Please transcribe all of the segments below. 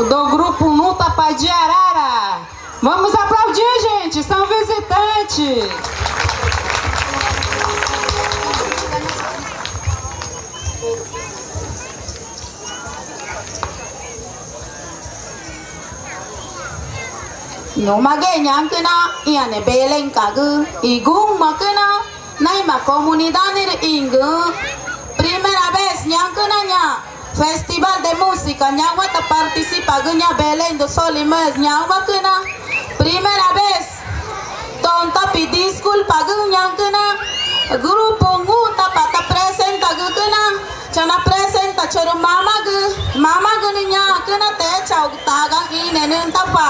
do grupo Nutapa de Arara. Vamos aplaudir, gente, são visitantes. No magenya kena iane belen kagu igung makena naima comunidade ingu primera vez nyankena nya festival de música nyangwa ta participa gunya Belén do Solimes nyangwa kena primera vez tonta pi disculpa gunya kena grupo nguta pata presenta gukena chana presenta chero mama gu nya kena te chau tagang ine nenta pa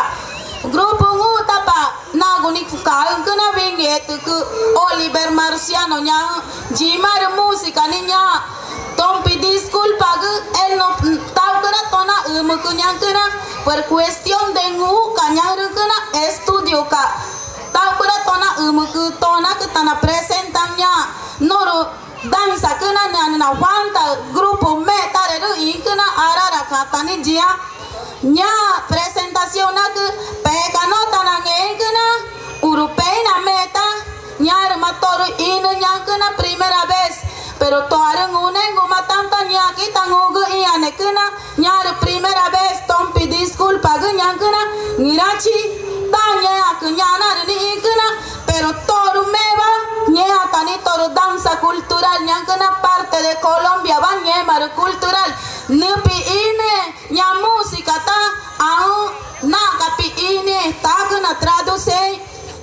grupo nguta pa naguni kukal kena vinget ku Oliver Marciano nya jimar música niña tompi disculpa él no tau kena tona umukunya kena por cuestión de ngu kanya kena estudio ka tau kena tona umuku tona que tana presentanya noro danza kena na wanta grupo meta re kena arara katani dia nya presentación que peka no tana kena europea meta nya matoro ino nya kena primera vez pero toarang unengo matanta nya kita ngugu iane kena nya primera vez tompi disculpa nya kena ngirachi tanya kunyana ni kena pero toru meva nya tani toru danza cultural nya kena parte de Colombia va nya mar cultural nupi ine nya música ta au na kapi ine ta kena traduce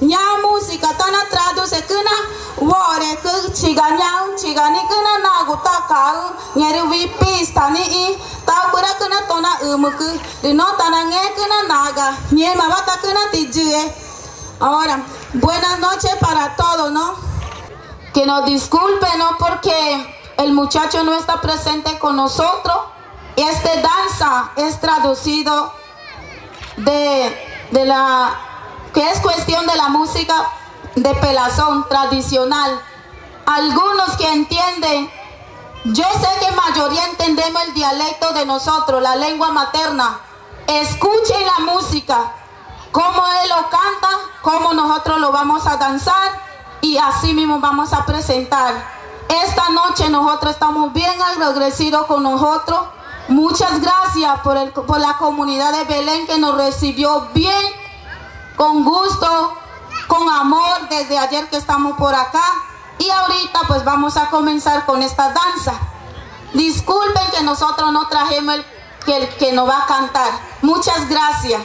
nya música ta na traduce kena wore ke chigani kena naguta kau nyeri vipista ni i ta kura kena tona umuku no tanange kena naga nyema bata kena tijue. Ahora, buenas noches para todos, ¿no? Que nos disculpen, ¿no? Porque el muchacho no está presente con nosotros. Este danza es traducido de la que es cuestión de la música de pelazón tradicional. Algunos que entienden, yo sé que mayoría entendemos el dialecto de nosotros, la lengua materna. Escuchen la música, cómo él lo canta, cómo nosotros lo vamos a danzar y así mismo vamos a presentar. Esta noche nosotros estamos bien agradecidos con nosotros. Muchas gracias por la comunidad de Belén que nos recibió bien, con gusto, con amor desde ayer que estamos por acá. Y ahorita pues vamos a comenzar con esta danza. Disculpen que nosotros no trajimos el que nos va a cantar. Muchas gracias.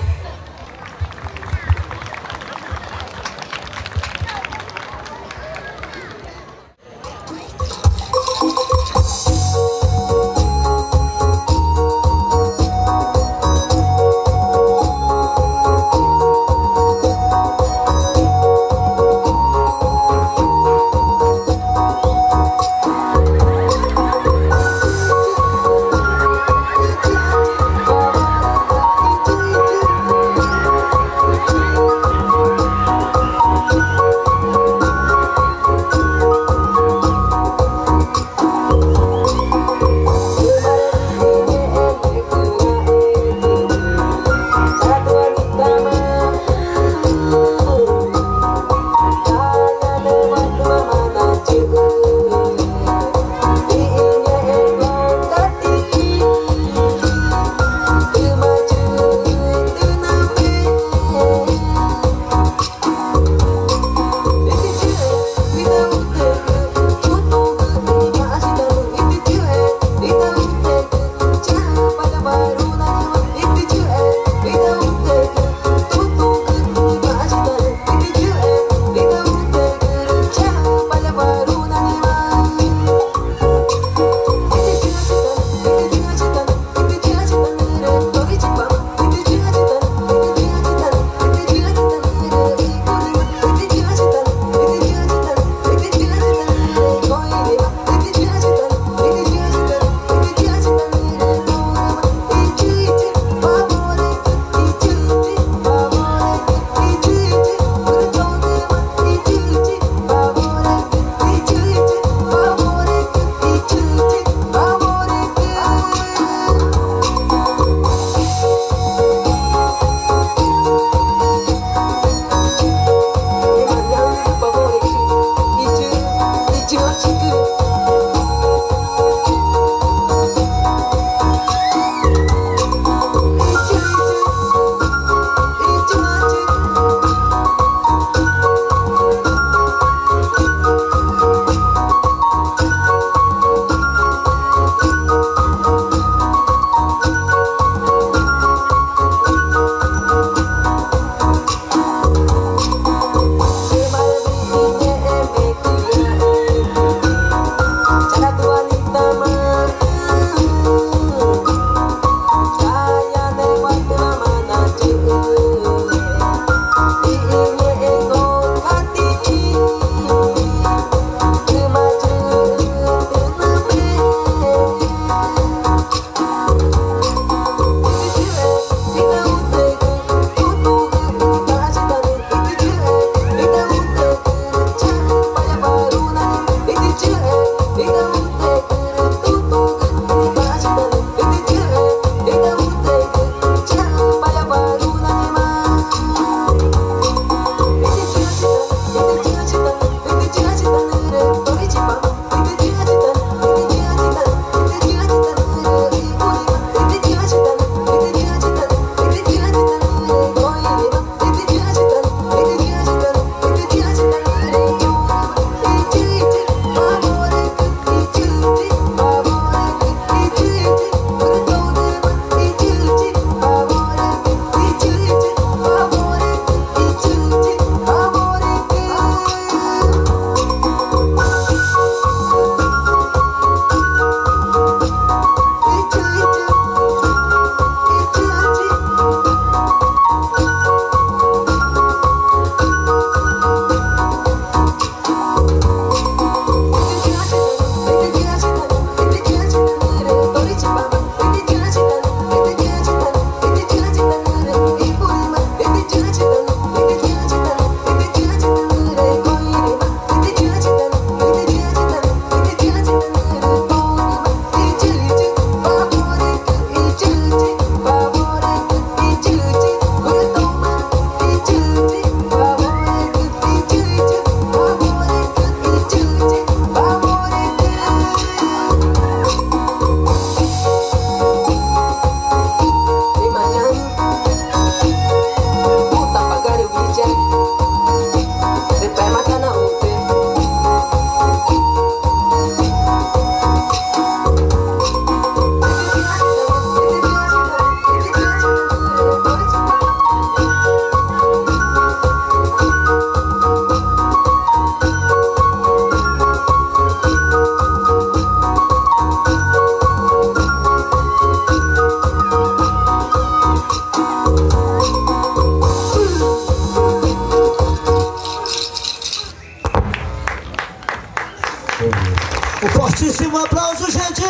Um fortíssimo aplauso, gente!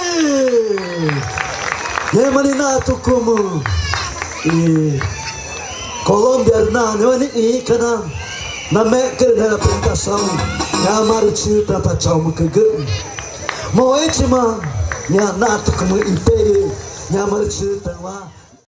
Yemaninato como e Colômbia na Neoni Cana na Meca na plantação Yamaruchi para Chama Kagu Moetima Yanato como Império Yamaruchi Tanwa